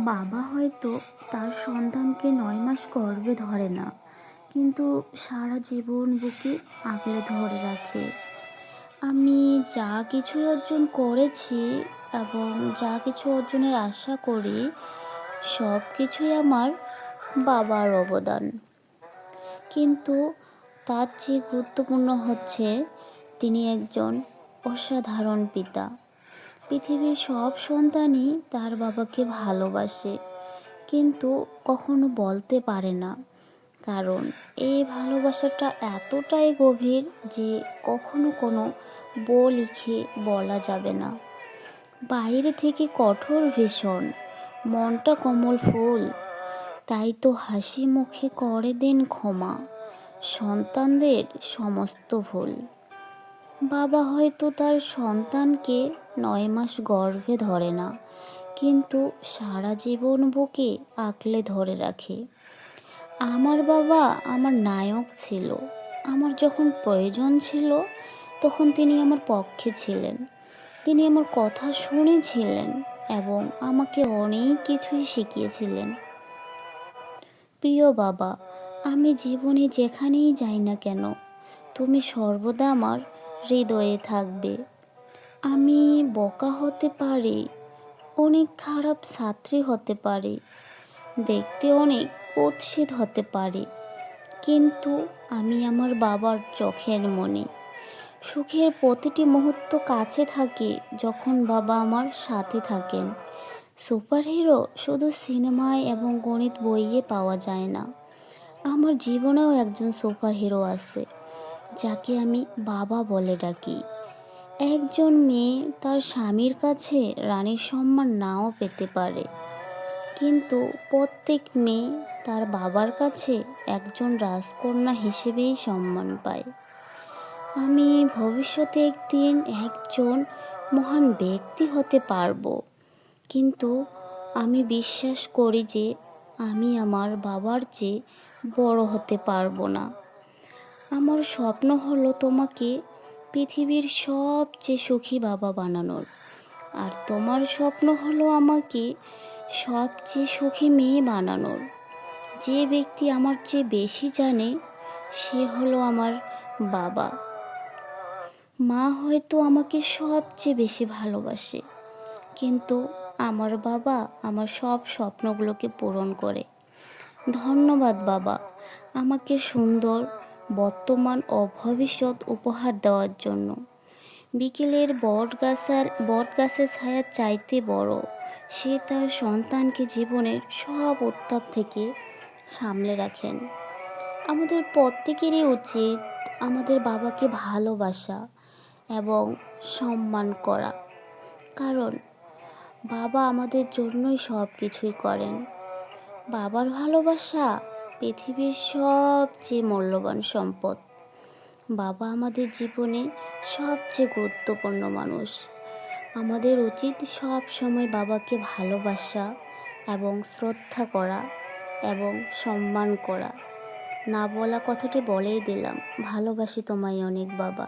বাবা হয়তো তার সন্তানকে ৯ মাস গর্ভে ধরে না, কিন্তু সারা জীবন বুকে আগলে ধরে রাখে। আমি যা কিছু অর্জন করেছি এবং যা কিছু অর্জনের আশা করি, সব কিছুই আমার বাবার অবদান। কিন্তু তার চেয়ে গুরুত্বপূর্ণ হচ্ছে তিনি একজন অসাধারণ পিতা। পৃথিবীর সব সন্তানই তার বাবাকে ভালোবাসে, কিন্তু কখনো বলতে পারে না, কারণ এই ভালোবাসাটা এতটাই গভীর যে কখনো কোনো বই লিখে বলা যাবে না। বাইরে থেকে কঠোর ভীষণ, মনটা কোমল ফুল, তাই তো হাসি মুখে করে দেন ক্ষমা সন্তানদের সমস্ত ভুল। বাবা হয়তো তার সন্তানকে ৯ মাস গর্ভে ধরে না, কিন্তু সারা জীবন বুকে আঁকলে ধরে রাখে। আমার বাবা আমার নায়ক ছিল। আমার যখন প্রয়োজন ছিল, তখন তিনি আমার পক্ষে ছিলেন। তিনি আমার কথা শুনেছিলেন এবং আমাকে অনেক কিছুই শিখিয়েছিলেন। প্রিয় বাবা, আমি জীবনে যেখানেই যাই না কেন, তুমি সর্বদা আমার হৃদয়ে থাকবে। আমি বোকা হতে পারি, অনেক খারাপ ছাত্রী হতে পারি, দেখতে অনেক কুৎসিত হতে পারি, কিন্তু আমি আমার বাবার চোখের মণি। সুখের প্রতিটি মুহূর্ত কাছে থাকে যখন বাবা আমার সাথে থাকেন। সুপারহিরো শুধু সিনেমায় এবং গণিত বইয়ে পাওয়া যায় না। আমার জীবনেও একজন সুপারহিরো আছে, যাকে আমি বাবা বলে ডাকি। একজন মেয়ে তার স্বামীর কাছে রানীর সম্মান নাও পেতে পারে, কিন্তু প্রত্যেক মেয়ে তার বাবার কাছে একজন রাজকন্যা হিসেবেই সম্মান পায়। আমি ভবিষ্যতে একদিন একজন মহান ব্যক্তি হতে পারবো, কিন্তু আমি বিশ্বাস করি যে আমি আমার বাবার চেয়ে বড় হতে পারবো না। আমার স্বপ্ন হলো তোমাকে পৃথিবীর সবচেয়ে সুখী বাবা বানানোর, আর তোমার স্বপ্ন হলো আমাকে সবচেয়ে সুখী মেয়ে বানানোর। যে ব্যক্তি আমার চেয়ে বেশি জানে, সে হলো আমার বাবা। মা হয়তো আমাকে সবচেয়ে বেশি ভালোবাসে, কিন্তু আমার বাবা আমার সব স্বপ্নগুলোকে পূরণ করে। ধন্যবাদ বাবা, আমাকে সুন্দর বর্তমান ও ভবিষ্যৎ উপহার দেওয়ার জন্য। বিকেলের বটগাছের ছায়া চাইতে বড়, সে তার সন্তানকে জীবনের সব উত্তাপ থেকে সামলে রাখেন। আমাদের প্রত্যেকেরই উচিত আমাদের বাবাকে ভালোবাসা এবং সম্মান করা, কারণ বাবা আমাদের জন্যই সব কিছুই করেন। বাবার ভালোবাসা পৃথিবীর সবচেয়ে মূল্যবান সম্পদ। বাবা আমাদের জীবনে সবচেয়ে গুরুত্বপূর্ণ মানুষ। আমাদের উচিত সব সময় বাবাকে ভালোবাসা এবং শ্রদ্ধা করা এবং সম্মান করা। না বলা কথাটি বলেই দিলাম, ভালোবাসি তোমায় অনেক বাবা।